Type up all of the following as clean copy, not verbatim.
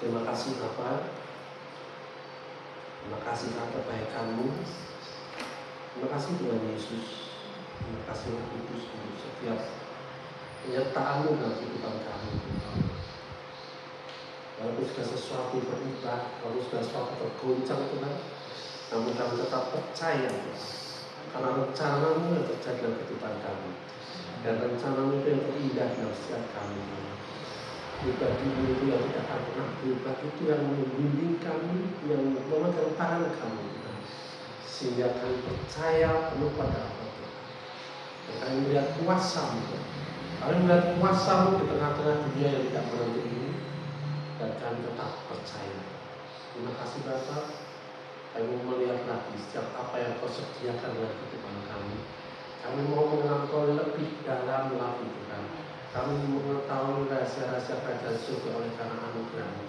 Terima kasih Bapa. Terima kasih karena kebaikan-Mu. Terima kasih Tuhan Yesus. Terima kasih Roh Kudus untuk setiap penyertaan-Mu dalam kehidupan kami. Walaupun segala sesuatu berubah, walaupun segala sesuatu bergoncang Tuhan, namun kami tetap percaya Tuhan. Karena rencana-Mu yang terjadi dalam kehidupan kami. Dan rencana-Mu itu yang terindah dalam setiap kami. Pribadi-Mu itu yang tidak akan pernah berubah, itu yang membimbing kami, yang memegang tangan kami Tuhan. Sehingga kami percaya penuh pada apa Tuhan. Dan kami melihat kuasa-Mu Tuhan. Kami melihat kuasa-Mu di tengah-tengah dunia yang tidak menentu ini. Dan kami tetap percaya. Terima kasih Bapa. Kami mau melihat lagi setiap apa yang Kau sediakan dalam kehidupan kami. Kami mau mengenal Kau lebih dalam lagi Tuhan. Kami mau mengetahui rahasia-rahasia kerajaan surga oleh karena anugerah-Mu.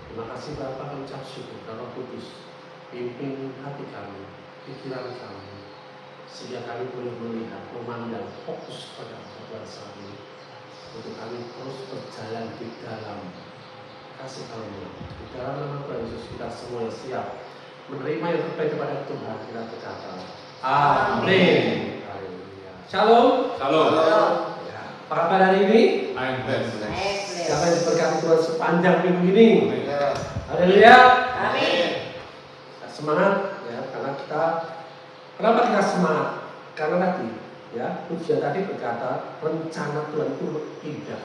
Terima kasih Bapa, kami ucap syukur Roh Kudus pimpin hati kami, pikiran kami, sehingga kami boleh melihat, memandang, fokus pada Tuhan saat ini. Untuk kami terus berjalan di dalam kasih karunia. Di dalam nama Tuhan Yesus kita semua yang siap menerima yang terbaik kepada Tuhan. Kita berkata, Amin. Shalom. Shalom. Apa kabar hari ini? Siapa yang diberkati Tuhan sepanjang minggu ini? Haleluya. Amin. Semangat ya, karena kenapa kita semangat? Karena tadi ya, ujian tadi berkata rencana Tuhan itu indah.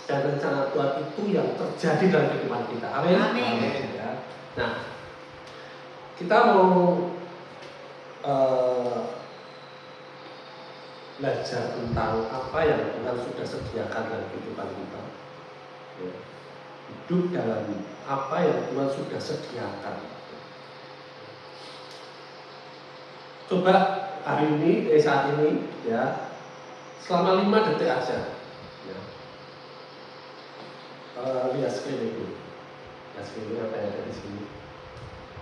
Dan rencana Tuhan itu yang terjadi dalam kehidupan kita. Amin. Amin. Ya. Nah, kita mau belajar tentang apa yang Tuhan sudah sediakan dalam kehidupan kita. Ya. Hidup dalam apa yang Tuhan sudah sediakan. Coba hari ini, saat ini, ya, selama 5 detik aja. Ya. Lihat sekeliling dulu. Lihat sekeliling apa yang ada di sini.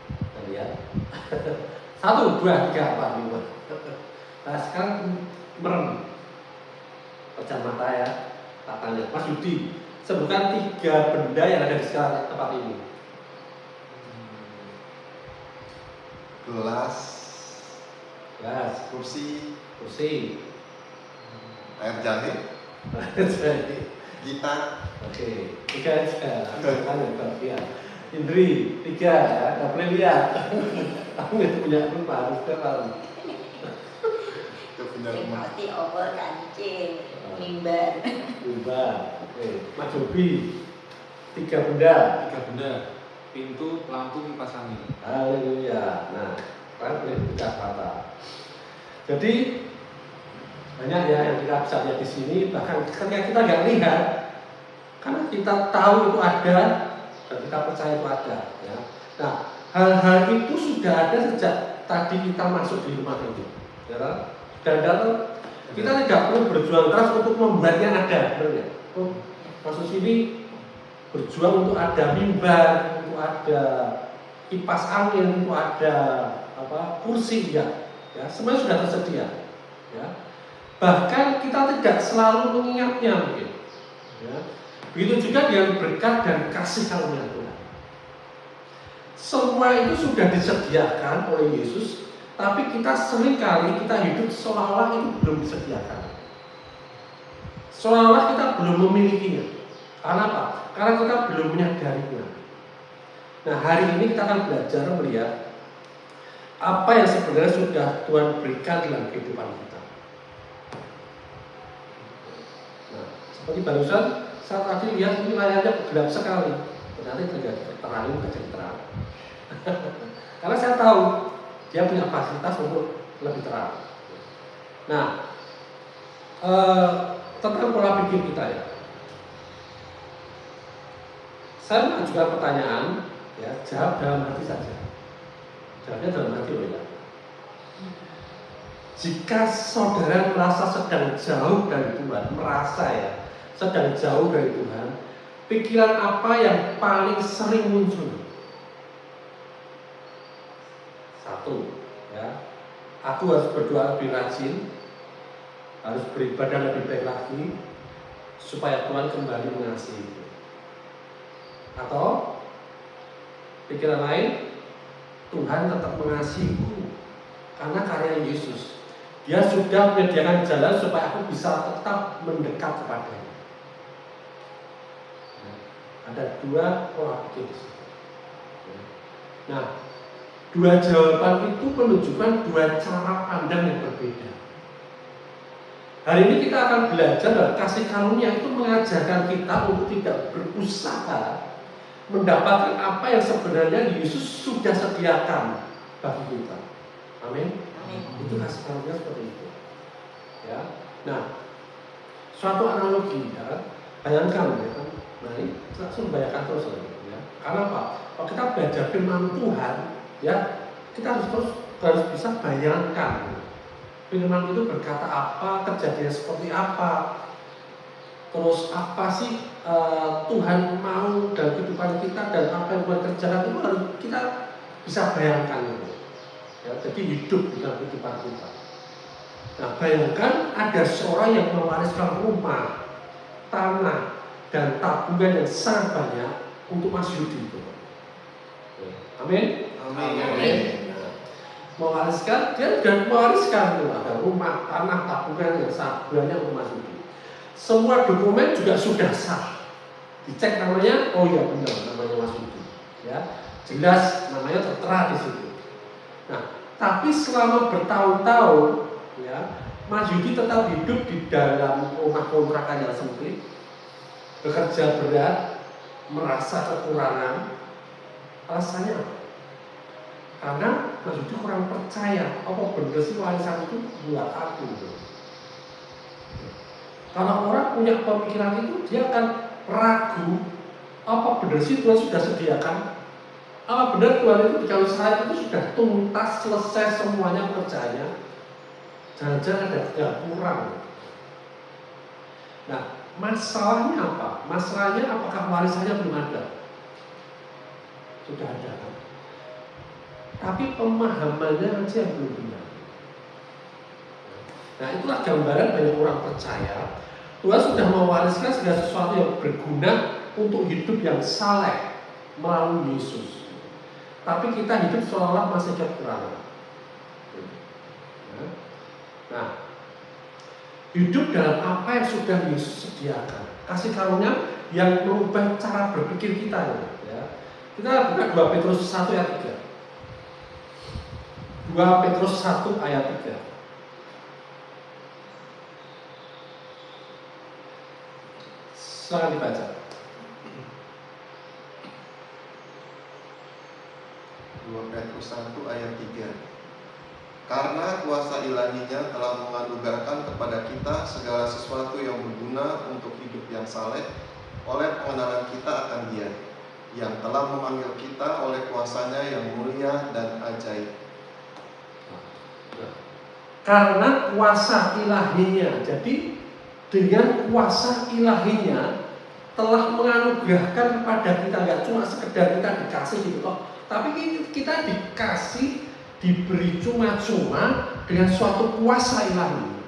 Kita lihat. 1, 2, 3, 4, 5. Nah sekarang merem, pejam mata ya, tak tanya, Mas Yudi, sebutkan 3 benda yang ada di sekitar tempat ini. Gelas, kursi, air jahe, gitar. Oke, 3 aja. Kan ya, Indri, 3 ya, nggak boleh lihat. Aku itu punya rumah, harus tahu. Seperti obor kancing, mimbar. Oke, Mas Jobi, 3 benda. Pintu, lampu, kipas angin. Haleluya. Nah, kan boleh buka mata. Jadi banyak ya yang kita bisa lihat di sini. Bahkan ketika kita nggak lihat, karena kita tahu itu ada dan kita percaya itu ada. Ya. Nah, hal-hal itu sudah ada sejak tadi kita masuk di rumah ini. Ya, dan kita tidak perlu berjuang keras untuk membuatnya ada, benar ya? Masuk sini berjuang untuk ada mimbar, untuk ada kipas angin, untuk ada kursi ya, semuanya sudah tersedia. Ya. Bahkan kita tidak selalu mengingatnya mungkin. Ya. Begitu juga dengan berkat dan kasih karunia Tuhan. Semua itu sudah disediakan oleh Yesus. Tapi kita seringkali kita hidup seolah-olah itu belum disediakan. Seolah-olah kita belum memilikinya. Karena apa? Karena kita belum menyadarinya. Nah hari ini kita akan belajar melihat apa yang sebenarnya sudah Tuhan berikan dalam kehidupan kita. Nah seperti barusan saya tadi lihat ini layarnya gelap sekali. Nanti terang menjadi terang. Karena saya tahu dia punya fasilitas untuk lebih terang. Nah, tentang pola pikir kita ya. Saya mengajukan pertanyaan, ya, jawab dalam hati saja. Jawabnya dalam hati loh ya. Jika saudara merasa sedang jauh dari Tuhan, sedang jauh dari Tuhan, pikiran apa yang paling sering muncul? 1, ya, aku harus berdoa lebih rajin, harus beribadah lebih baik lagi, supaya Tuhan kembali mengasihi. Atau pikiran lain, Tuhan tetap mengasihiku karena karya Yesus. Dia sudah menyediakan jalan supaya aku bisa tetap mendekat kepadanya. Ada dua pola pikir di situ. Nah, dua jawaban itu menunjukkan dua cara pandang yang berbeda. Hari ini kita akan belajar bahwa kasih karunia itu mengajarkan kita untuk tidak berusaha mendapatkan apa yang sebenarnya Yesus sudah sediakan bagi kita. Amin. Itu kasih karunia seperti itu. Ya. Nah, suatu analogi ya, bayangkan ya kan. Mari langsung bayangkan terus ya. Karena apa? Kalau kita belajar firman Tuhan, ya kita harus bisa bayangkan firman itu berkata apa, kejadian seperti apa, terus apa sih Tuhan mau dalam kehidupan kita dan apa yang Tuhan kerjakan itu harus kita bisa bayangkan itu. Ya, jadi hidup di dalam kehidupan kita. Nah, bayangkan ada seorang yang mewariskan rumah, tanah, dan tabungan yang sangat banyak untuk Mas Yudi itu. Amin. Amin. Mewariskan, dia sudah mewariskan itu, ada rumah, tanah, tabungan yang sangat banyak untuk Mas Yudi. Semua dokumen juga sudah sah. Dicek namanya, oh iya benar namanya Mas Yudi. Ya, jelas namanya tertera di situ. Nah, tapi selama bertahun-tahun, ya, Mas Yudi tetap hidup di dalam rumah kontrakan yang sempit, bekerja berat, merasa kekurangan. Alasannya apa? Karena Mas Yudi kurang percaya apa benar sih warisan itu buat aku gitu. Kalau orang punya pemikiran itu, dia akan ragu apa benar sih Tuhan sudah sediakan, apa benar Tuhan itu di kayu salib itu sudah tuntas selesai semuanya pekerjaannya. Jangan-jangan ada yang kurang. Nah, masalahnya apa? Masalahnya apakah warisannya belum ada? Sudah ada kan? Tapi pemahamannya aja yang belum benar. Nah, itulah gambaran banyak orang percaya Tuhan sudah mewariskan segala sesuatu yang berguna untuk hidup yang saleh melalui Yesus. Tapi kita hidup seolah-olah masih kekurangan. Nah, hidup dalam apa yang sudah Yesus sediakan. Kasih karunia yang merubah cara berpikir kita. Ya. Kita buka 2 Petrus 1 ayat 3. 2 Petrus 1 ayat 3. Silakan dibaca. 2 Petrus 1 ayat 3. Karena kuasa ilahinya telah menganugerahkan kepada kita segala sesuatu yang berguna untuk hidup yang saleh oleh pengenalan kita akan Dia yang telah memanggil kita oleh kuasanya yang mulia dan ajaib. Karena kuasa ilahinya, jadi dengan kuasa ilahinya telah menganugerahkan kepada kita, nggak cuma sekedar kita dikasih gitu kok, tapi kita dikasih, diberi cuma-cuma dengan suatu kuasa ilahi,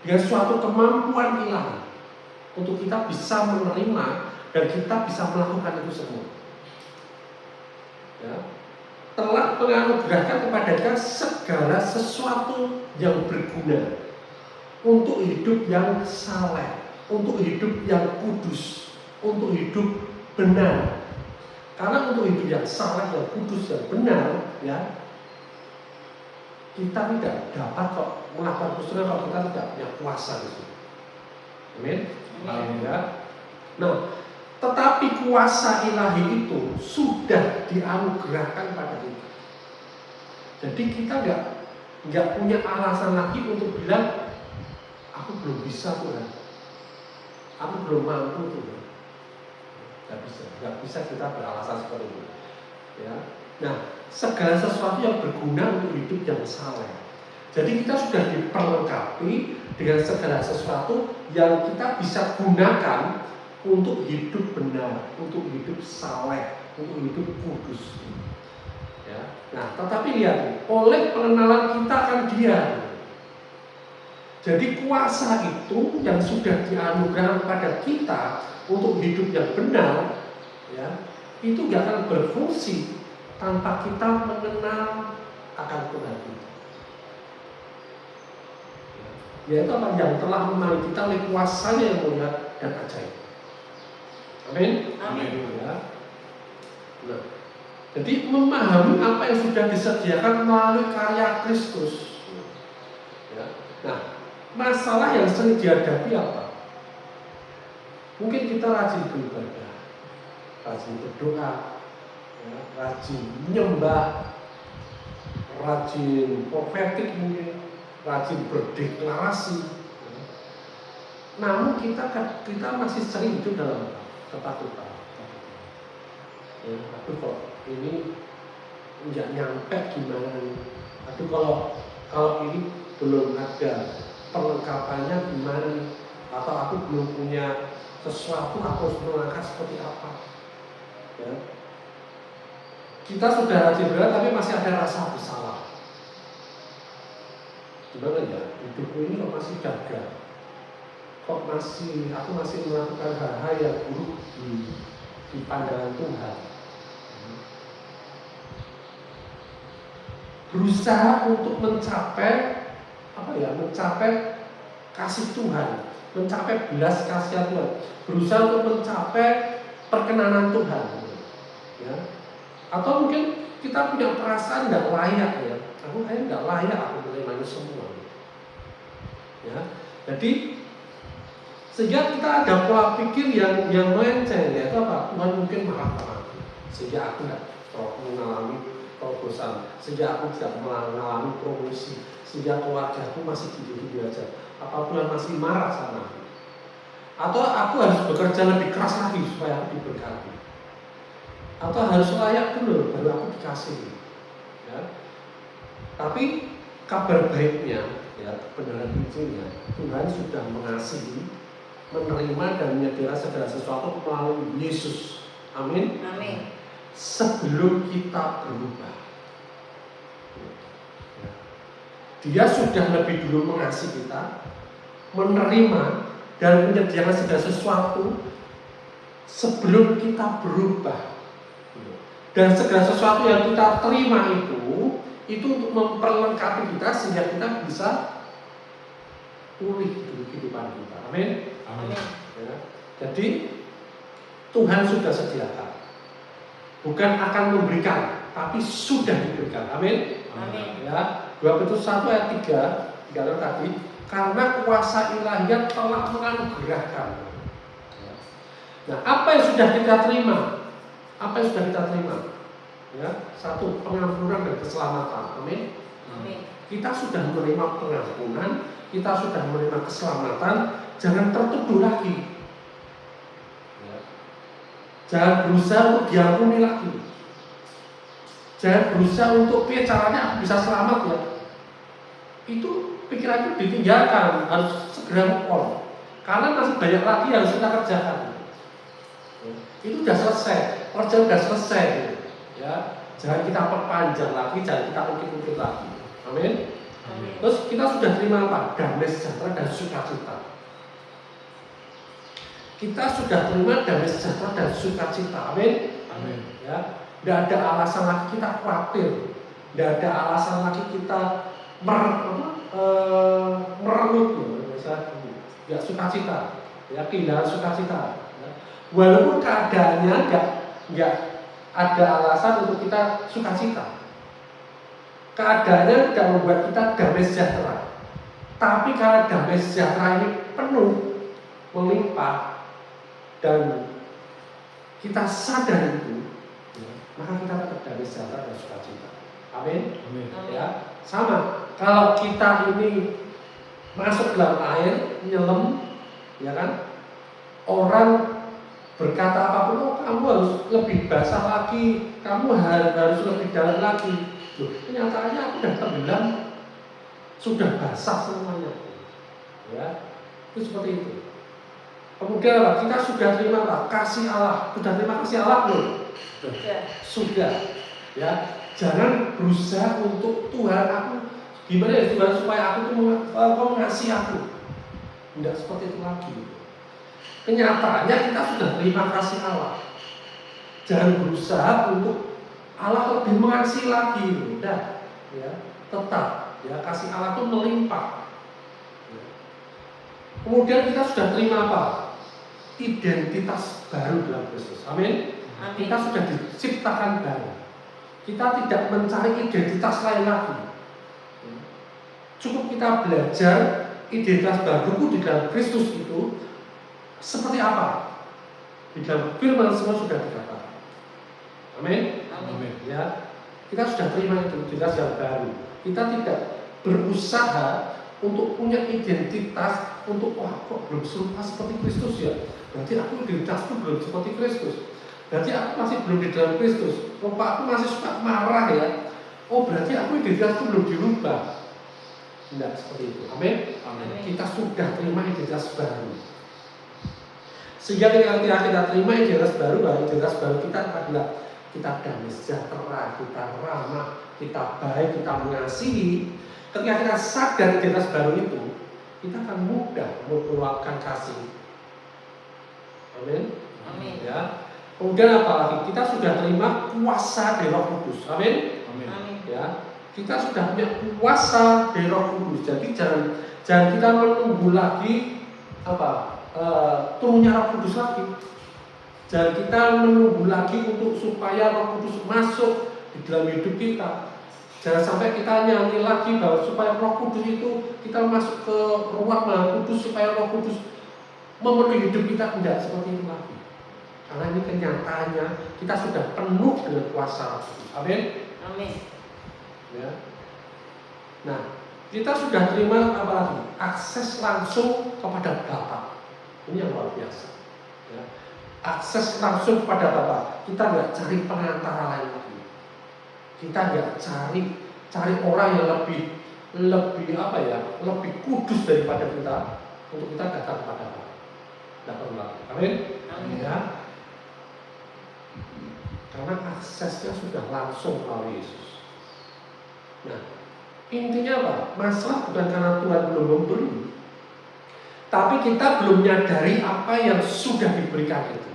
dengan suatu kemampuan ilahi untuk kita bisa menerima dan kita bisa melakukan itu semua. Ya. Telah menganugerahkan kepada kita segala sesuatu yang berguna untuk hidup yang saleh, untuk hidup yang kudus, untuk hidup benar. Karena untuk hidup yang saleh, yang kudus, yang benar, ya, kita tidak dapat kok melakukan kesulitan kalau kita tidak punya kuasa itu. Amin. Ya. Nah, tetapi kuasa ilahi itu sudah dianugerahkan pada kita. Jadi kita nggak punya alasan lagi untuk bilang, aku belum bisa Tuhan, aku belum mampu Tuhan. Nggak bisa kita beralasan seperti itu. Ya. Nah, segala sesuatu yang berguna untuk hidup yang saleh. Jadi kita sudah diperlengkapi dengan segala sesuatu yang kita bisa gunakan untuk hidup benar, untuk hidup saleh, untuk hidup kudus. Ya. Nah, tetapi lihat, oleh pengenalan kita akan Dia. Jadi kuasa itu yang sudah dianugerahkan pada kita untuk hidup yang benar ya, itu nggak akan berfungsi tanpa kita mengenal akan Tuhan kita. Yaitu apa? Yang telah memanggil kita oleh kuasanya yang mulia dan ajaib. Amin. Amin. Ya. Nah, jadi memahami apa yang sudah disediakan melalui karya Kristus. Ya. Nah, masalah yang sering dihadapi apa? Mungkin kita rajin beribadah, rajin berdoa, ya, rajin menyembah, rajin profetik mungkin, rajin berdeklarasi. Ya. Namun kita masih sering hidup dalam ketakutan. Ya, aduh kok ini nggak nyampe gimana nih? Aduh kalau ini belum ada perlengkapannya gimana nih? Atau aku belum punya sesuatu, aku harus melangkah seperti apa? Ya. Kita sudah rajin berdoa tapi masih ada rasa bersalah. Gimana ya? Hidupku ini kok masih gagal? Kok aku masih melakukan hal-hal yang buruk di pandangan Tuhan? Berusaha untuk mencapai kasih Tuhan, mencapai belas kasihan Tuhan, berusaha untuk mencapai perkenanan Tuhan, ya. Atau mungkin kita punya perasaan tidak layak, ya. Aku kayaknya tidak layak aku menerima ini semua, ya. Jadi sehingga kita ada pola pikir yang melenceng, yaitu apa? Tuhan mungkin marah-marah, sehingga aku tidak mengalami terobosan, sehingga aku tidak mengalami promosi, sehingga keluarga aku masih gini-gini aja. Apa Tuhan masih marah sama aku? Atau aku harus bekerja lebih keras lagi supaya aku diberkati? Atau harus layak dulu baru aku dikasih? Ya. Tapi kabar baiknya, ya, kebenaran Injilnya, Tuhan sudah mengasihi, menerima dan menyediakan segala sesuatu melalui Yesus. Amin. Amin. Sebelum kita berubah, Dia sudah lebih dulu mengasihi kita, menerima dan menyediakan segala sesuatu sebelum kita berubah. Dan segala sesuatu yang kita terima itu untuk memperlengkapi kita sehingga kita bisa pulih kehidupan kita. Amin. Amin. Ya. Jadi Tuhan sudah sediakan, bukan akan memberikan, tapi sudah diberikan. Amin. Amin. Ya, 2 Petrus 1 ayat 3 tadi, karena kuasa ilahiyah telah menganugerahkan. Nah, apa yang sudah kita terima? Apa yang sudah kita terima? Ya, 1, pengampunan dan keselamatan. Amin. Amin. Kita sudah menerima pengampunan, kita sudah menerima keselamatan, jangan tertuduh lagi. Ya. Jangan berusaha untuk diampuni lagi. Jangan berusaha untuk caranya aku bisa selamat, ya. Itu pikiran itu ditinggalkan, harus segera move on. Karena masih banyak lagi yang harus kita kerjakan. Ya. Itu sudah selesai, kerjaan sudah selesai. Ya. Jangan kita perpanjang lagi, jangan kita ungkit-ungkit lagi. Amin. Amin. Terus kita sudah terima apa? Damai sejahtera dan sukacita. Kita sudah terima damai sejahtera dan sukacita. Amin. Amin. Ya. Tidak ada alasan lagi kita khawatir, tidak ada alasan lagi kita merenggut, ya, sukacita, ya, kehilangan sukacita. Ya. Walaupun keadaannya nggak ada alasan untuk kita sukacita, keadaannya tidak membuat kita damai sejahtera, tapi karena damai sejahtera ini penuh, melimpah, dan kita sadar itu, maka kita tetap damai sejahtera dan sukacita. Amin. Amin. Ya, sama. Kalau kita ini masuk dalam air, nyelam, ya kan? Orang berkata apapun, oh kamu harus lebih basah lagi, kamu harus lebih dalam lagi. Loh, kenyataannya aku sudah tenggelam, sudah basah semuanya. Ya, itu seperti itu. Kemudian apa? Kita sudah terima apa? Kasih Allah. Sudah terima kasih Allah belum? Sudah. Ya, jangan berusaha untuk Tuhan aku gimana ya Tuhan supaya aku tuh mengasihi aku. Tidak seperti itu lagi. Kenyataannya kita sudah terima kasih Allah. Jangan berusaha untuk Allah lebih mengasihi lagi, udah, ya, tetap, ya, kasih Allah itu melimpah. Ya. Kemudian kita sudah terima apa? Identitas baru dalam Kristus. Amin. Kita sudah diciptakan baru. Kita tidak mencari identitas lain lagi. Cukup kita belajar identitas baruku di dalam Kristus itu seperti apa? Di dalam firman semua sudah dikatakan. Amin. Amin. Ya, kita sudah terima itu identitas yang baru. Kita tidak berusaha untuk punya identitas untuk kok belum serupa seperti Kristus ya. Berarti aku identitasku belum seperti Kristus. Berarti aku masih belum di dalam Kristus. Pak aku masih suka marah ya. Oh berarti aku identitasku belum dirubah. Tidak seperti itu. Amin. Amin. Kita sudah terima identitas baru. Sehingga ketika kita terima identitas baru kita adalah kita damai sejahtera, kita ramah, kita baik, kita mengasihi. Ketika kita sadar identitas baru itu, kita akan mudah meluapkan kasih. Amin. Amin. Ya. Kemudian apa lagi? Kita sudah terima kuasa dari Roh Kudus. Amin. Amin. Ya. Kita sudah punya kuasa dari Roh Kudus. Jadi jangan kita menunggu lagi turunnya Roh Kudus lagi. Jangan kita menunggu lagi untuk supaya Roh Kudus masuk di dalam hidup kita. Jangan sampai kita nyanyi lagi bahwa supaya Roh Kudus itu kita masuk ke ruang Maha Kudus supaya Roh Kudus memenuhi hidup kita. Tidak seperti itu lagi. Karena ini kenyataannya kita sudah penuh dengan kuasa Roh Kudus. Amin. Amin. Ya. Nah, kita sudah terima apa lagi? Akses langsung kepada Bapa. Ini yang luar biasa. Ya. Akses langsung kepada Bapa. Kita nggak cari perantara lain lagi. Kita nggak cari orang yang lebih kudus daripada kita untuk kita datang kepada Bapa. Tidak perlu lagi. Amin. Amin. Ya. Karena aksesnya sudah langsung melalui Yesus. Nah, intinya apa? Masalah bukan karena Tuhan belum memberi, tapi kita belum menyadari apa yang sudah diberikan itu.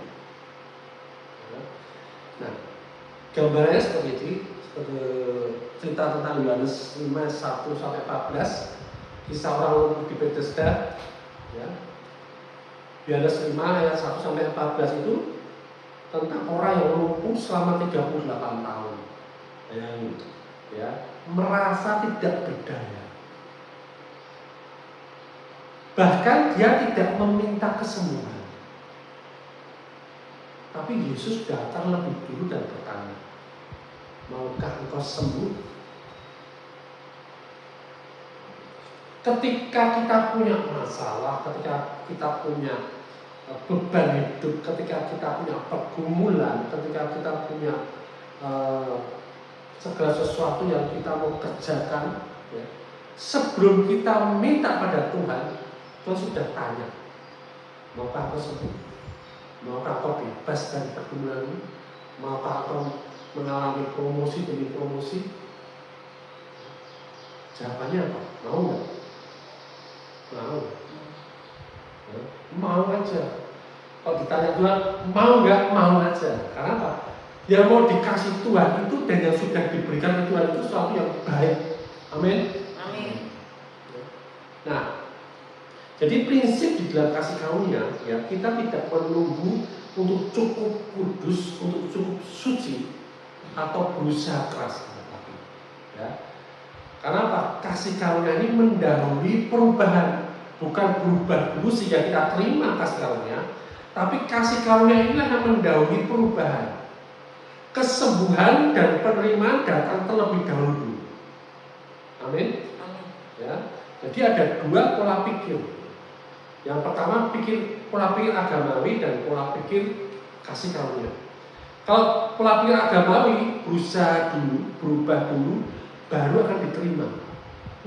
Nah, gambarnya seperti ini, seperti cerita tentang Yohanes 5:1-14, kisah orang lumpuh di Bethesda. Ya. Yohanes 5:1-14 itu tentang orang yang lumpuh selama 38 tahun. Bayangin, ya, merasa tidak berdaya. Bahkan dia tidak meminta kesembuhan. Tapi Yesus datang lebih dulu dan bertanya, maukah engkau sembuh? Ketika kita punya masalah, ketika kita punya beban hidup, ketika kita punya pergumulan, ketika kita punya segala sesuatu yang kita mau kerjakan, ya, sebelum kita minta pada Tuhan, Tuhan sudah tanya, maukah kau sembuh? Maukah kau bebas dari pergumulan ini? Maukah kau mengalami promosi demi promosi? Jawabannya apa? Mau nggak? Mau. Ya, mau aja. Kalau ditanya Tuhan, mau nggak? Mau aja. Karena apa? Yang mau dikasih Tuhan itu dan yang sudah diberikan Tuhan itu sesuatu yang baik. Amin. Amin. Nah, jadi prinsip di dalam kasih karunia, ya, kita tidak menunggu untuk cukup kudus, untuk cukup suci, atau berusaha keras. Ya. Karena apa? Kasih karunia ini mendahului perubahan, bukan berubah dulu sehingga kita terima kasih karunia, tapi kasih karunia ini akan mendahului perubahan. Kesembuhan dan penerimaan datang terlebih dahulu. Amin. Amin. Ya. Jadi ada dua pola pikir. Yang pertama pola pikir agamawi dan pola pikir kasih karunia. Kalau pola pikir agamawi berusaha dulu, berubah dulu, baru akan diterima.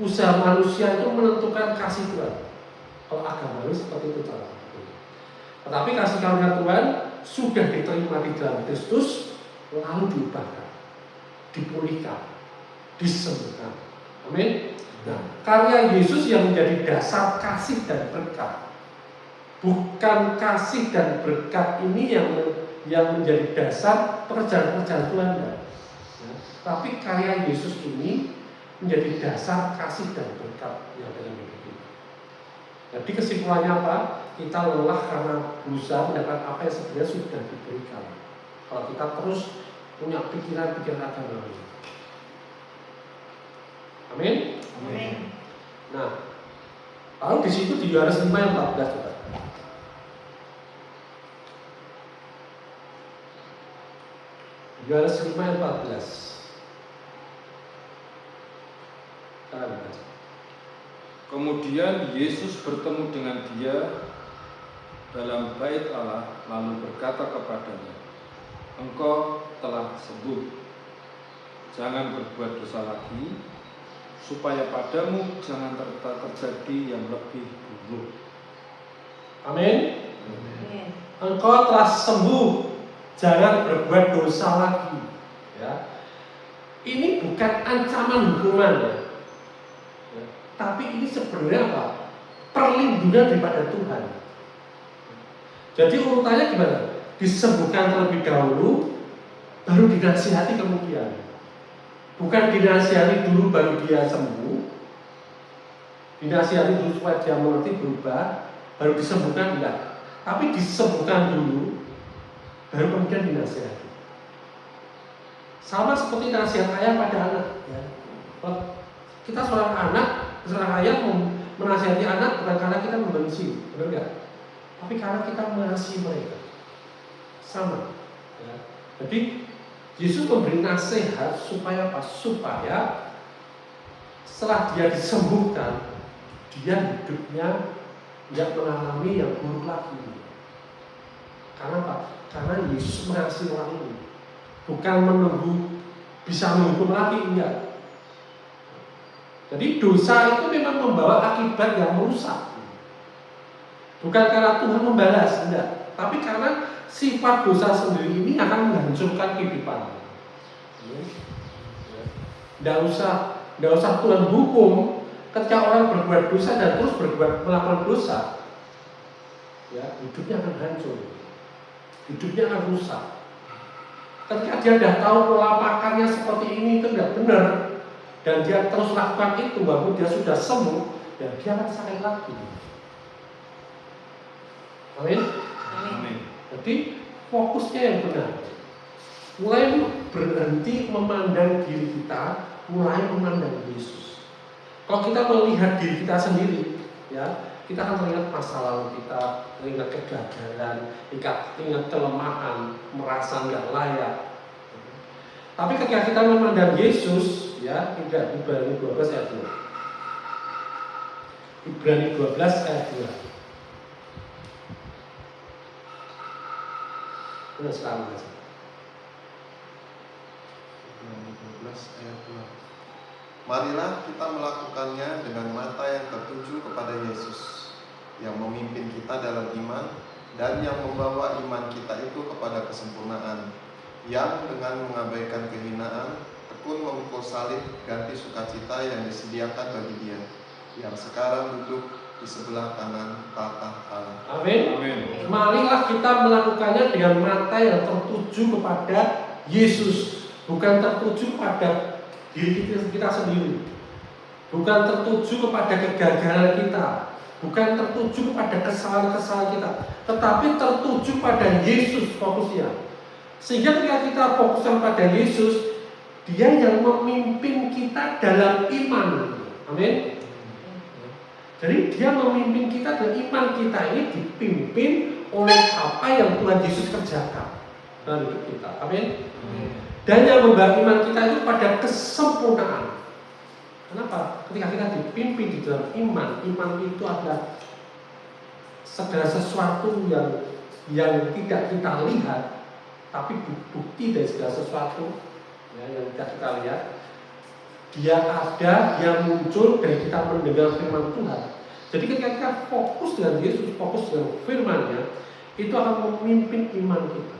Usaha manusia itu menentukan kasih Tuhan. Kalau agamawi seperti itu cara. Tetapi kasih karunia Tuhan sudah diterima di dalam Kristus, lalu diubahkan, dipulihkan, disembuhkan. Amin. Nah, karya Yesus yang menjadi dasar kasih dan berkat. Bukan kasih dan berkat ini yang yang menjadi dasar pekerjaan-pekerjaan Tuhan enggak. Ya. Tapi karya Yesus ini menjadi dasar kasih dan berkat yang dalam hidup kita. Jadi kesimpulannya apa? Kita lelah karena berusaha mendapat apa yang sebenarnya sudah diberikan. Kalau kita terus punya pikiran-pikiran agama. Amin. Amin. Nah, lalu di situ di Yohanes 5 ayat 14 juga. Yohanes 5 ayat 14. Kita baca. Kemudian Yesus bertemu dengan dia dalam bait Allah, lalu berkata kepadanya, "Engkau telah sembuh. Jangan berbuat dosa lagi, supaya padamu jangan terjadi yang lebih buruk." Amin. Amin. Engkau telah sembuh, jangan berbuat dosa lagi. Ya. Ini bukan ancaman hukuman ya. Tapi ini sebenarnya apa? Perlindungan daripada Tuhan. Jadi urutannya gimana? Disembuhkan terlebih dahulu, baru dinasihati kemudian. Bukan dinasihati dulu baru dia sembuh, dinasihati dulu supaya dia mengerti berubah, baru disembuhkan enggak. Tapi disembuhkan dulu, baru kemudian dinasihati. Sama seperti nasihat ayah pada anak. Ya. Kita seorang ayah menasihati anak bukan karena kita membenci, benar nggak? Tapi karena kita mengasihi mereka. Sama. Ya. Jadi Yesus memberi nasihat supaya apa? Supaya setelah dia disembuhkan, dia hidupnya tidak mengalami yang buruk lagi. Karena apa? Karena Yesus mengasihi orang ini. Bukan menunggu bisa menghukum lagi, enggak. Jadi dosa itu memang membawa akibat yang merusak. Bukan karena Tuhan membalas, enggak. Tapi karena sifat dosa sendiri ini akan menghancurkan kehidupan. Tidak usah Tuhan hukum ketika orang berbuat dosa dan terus melakukan dosa. Ya, hidupnya akan hancur, hidupnya akan rusak. Ketika dia sudah tahu pola makannya seperti ini itu tidak benar, dan dia terus lakukan itu, walaupun dia sudah sembuh, dan dia akan sakit lagi. Amin. Amin. Jadi fokusnya yang benar. Mulai berhenti memandang diri kita, mulai memandang Yesus. Kalau kita melihat diri kita sendiri, ya, kita akan teringat masa lalu kita, teringat kegagalan, ingat kelemahan, merasa nggak layak. Tapi ketika kita memandang Yesus, ya, tidak, Ibrani 12 ayat 2. Ibrani 12 ayat 2. Ini sekarang aja. Ibrani 12 ayat 2. Marilah kita melakukannya dengan mata yang tertuju kepada Yesus, yang memimpin kita dalam iman dan yang membawa iman kita itu kepada kesempurnaan, yang dengan mengabaikan kehinaan tekun memikul salib ganti sukacita yang disediakan bagi dia, yang sekarang duduk di sebelah kanan tahta Allah. Amin. Amin. Marilah kita melakukannya dengan mata yang tertuju kepada Yesus, bukan tertuju pada diri kita sendiri, bukan tertuju kepada kegagalan kita, bukan tertuju kepada kesalahan-kesalahan kita, tetapi tertuju pada Yesus fokusnya. Sehingga ketika kita fokuskan pada Yesus, Dia yang memimpin kita dalam iman. Amin. Jadi Dia memimpin kita dan iman kita ini dipimpin oleh apa yang Tuhan Yesus kerjakan dalam hidup kita. Amin. Dan yang membawa iman kita itu pada kesempurnaan. Kenapa? Ketika kita dipimpin di dalam iman itu adalah segala sesuatu yang tidak kita lihat, tapi bukti dari segala sesuatu ya, yang tidak kita lihat. Dia ada, dia muncul dari kita mendengar firman Tuhan. Jadi ketika kita fokus dengan Yesus, fokus dengan firman-Nya, itu akan memimpin iman kita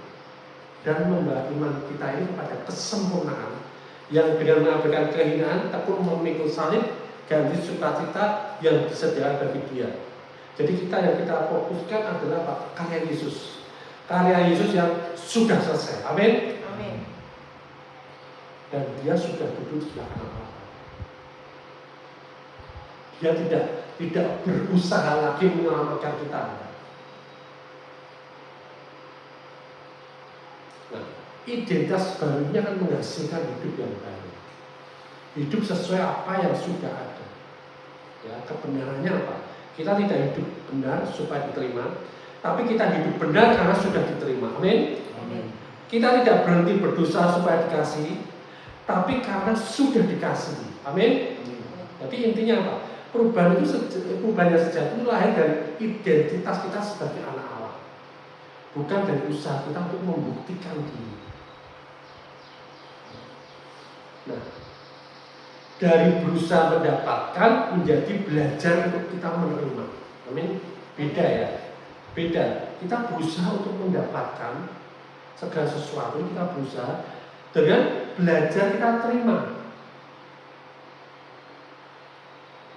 dan membawa iman kita ini kepada kesempurnaan, yang dengan mengabaikan kehinaan tekun memikul salib ganti sukacita yang disediakan bagi Dia. Jadi yang kita fokuskan adalah karya Yesus. Karya Yesus yang sudah selesai. Amin. Amin. Dan dia sudah duduk di sebelah kanan Allah. Dia tidak berusaha lagi menyelamatkan kita. Nah, identitas barunya akan menghasilkan hidup yang baru. Hidup sesuai apa yang sudah ada. Ya, kebenarannya apa? Kita tidak hidup benar supaya diterima, tapi kita hidup benar karena sudah diterima. Amin. Amin. Kita tidak berhenti berdosa supaya dikasihi, tapi karena sudah dikasihi. Amin. Jadi intinya apa? Perubahan yang sejati itu lahir dari identitas kita sebagai anak Allah, bukan dari usaha kita untuk membuktikan diri. Nah, dari berusaha mendapatkan menjadi belajar untuk kita menerima. Amin. Beda ya. Beda. Kita berusaha untuk mendapatkan segala sesuatu, kita berusaha dengan belajar kita terima.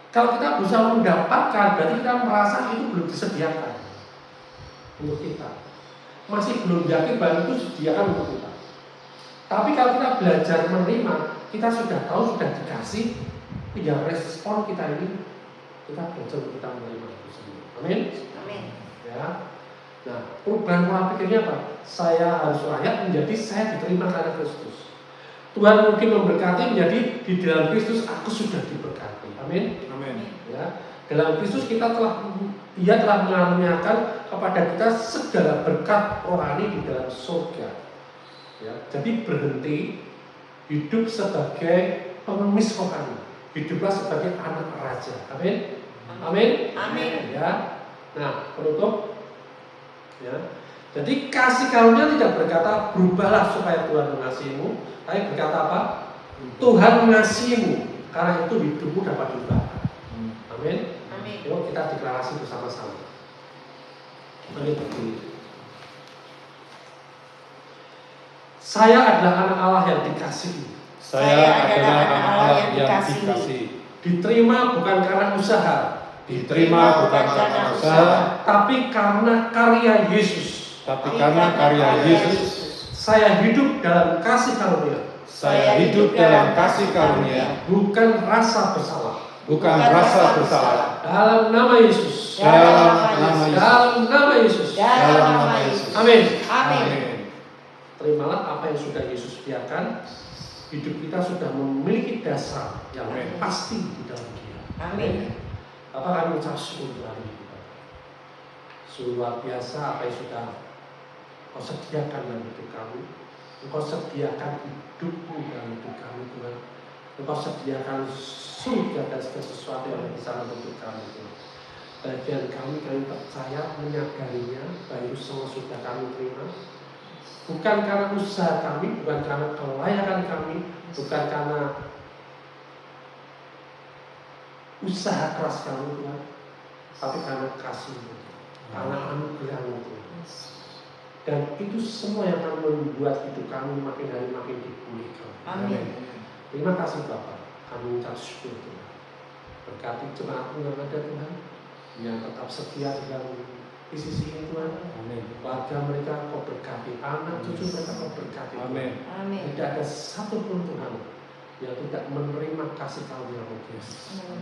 Kalau kita berusaha mendapatkan, berarti kita merasa itu belum disediakan untuk kita. Masih belum yakin bahwa itu disediakan untuk kita. Tapi kalau kita belajar menerima, kita sudah tahu, sudah dikasih, tinggal respon kita ini, kita belajar untuk kita menerima itu sendiri. Amin. Amin. Ya. Nah, perubahan pola pikirnya apa? Saya harus layak menjadi saya diterima karena Kristus. Tuhan mungkin memberkati menjadi di dalam Kristus aku sudah diberkati. Amin. Amin. Ya, dalam Kristus Dia telah mengaruniakan kepada kita segala berkat rohani di dalam surga. Ya, jadi berhenti hidup sebagai pengemis rohani, hiduplah sebagai anak raja. Amin. Amin. Amin. Ya. Nah, penutup. Ya. Jadi kasih karunia tidak berkata berubahlah supaya Tuhan mengasihimu, tapi berkata apa? Tuhan mengasihimu, karena itu hidupmu dapat diubah. Amin. Amin. Yuk kita deklarasi bersama-sama. Mari berdiri. Saya adalah anak Allah yang dikasihi. Saya adalah anak Allah yang dikasihi. Diterima bukan karena usaha, Diterima bukan karena usaha, tapi karena karya Yesus. tapi karena karya Yesus. Saya hidup dalam kasih karunia, Saya hidup dalam kasih karunia, bukan rasa bersalah. bukan rasa bersalah. Dalam nama Yesus. Dalam nama Yesus. Dalam nama Yesus. Dalam nama Yesus. Amin. Amin. Terimalah apa yang sudah Yesus sediakan. Hidup kita sudah memiliki dasar yang Amin. pasti di dalam Dia. Amin. Bapak kami ucap syukur untuk hari ini. Sungguh luar biasa apa yang sudah Kau sediakan dalam hidup kami. Engkau sediakan hidupmu dalam hidup kami, Tuhan. Engkau sediakan surga dan segala sesuatu yang bisa untuk kami, Tuhan. Bagian kami percaya menyadarinya, bahwa semua sudah kami terima. Bukan karena usaha kami, bukan karena kelayakan kami, bukan karena usaha keras kami, Tuhan, tapi karena kasih-Mu, karena anugerah-Mu, Tuhan. Dan itu semua yang akan membuat hidup kami makin hari makin dipulihkan. Amin. Terima kasih Bapak, kami ucap syukur Tuhan. Berkati jemaat-Mu yang ada Tuhan, yang tetap setia di dalam di sisi ini Tuhan. Amin. Keluarga mereka Kau berkati, anak cucu mereka Kau berkati. Amin. Amin. Tidak ada satupun Tuhan yang tidak menerima kasih karunia-Mu Tuhan.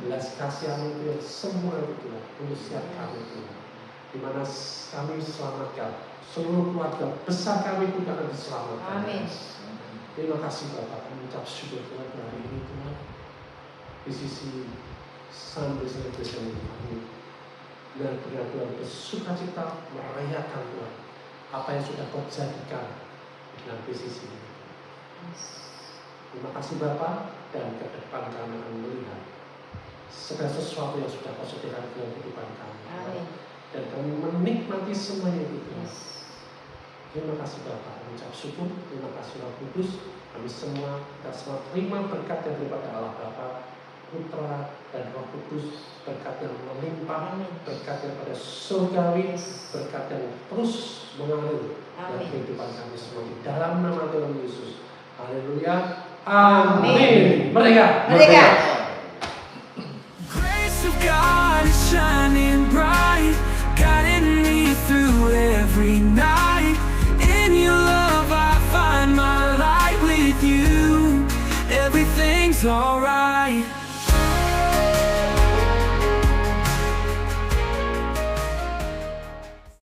Belas kasihan-Mu Tuhan, semua itu Tuhan, untuk siap kami Tuhan. Di mana kami selamatkan, seluruh keluarga besar kami pun akan diselamatkan. Amin. Terima kasih Bapak, kami ucap syukur Tuhan hari ini Tuhan. Di sisi sambil selesai kami benar-benar Tuhan bersuka cita merayakan Tuhan apa yang sudah Kau jadikan dalam sisi ini. Terima kasih Bapak, dan ke depan kami akan melihat segala sesuatu yang sudah Kau sediakan dalam kehidupan kami. Amin. Dan kami menikmati semuanya itu Tuhan. Terima kasih Bapak, mengucap syukur, terima kasih Roh Kudus. Kami semua, kita semua terima berkat yang daripada Allah Bapa, Putra, dan Roh Kudus. Berkat yang melimpah, berkat yang pada surgawi, berkat yang terus mengalir dalam Amin. kehidupan kami semua. Di dalam nama Tuhan Yesus. Haleluya. Amin. Amin. Merdeka. Merdeka. Grace of God is shining bright, guiding me through every night. everything's alright.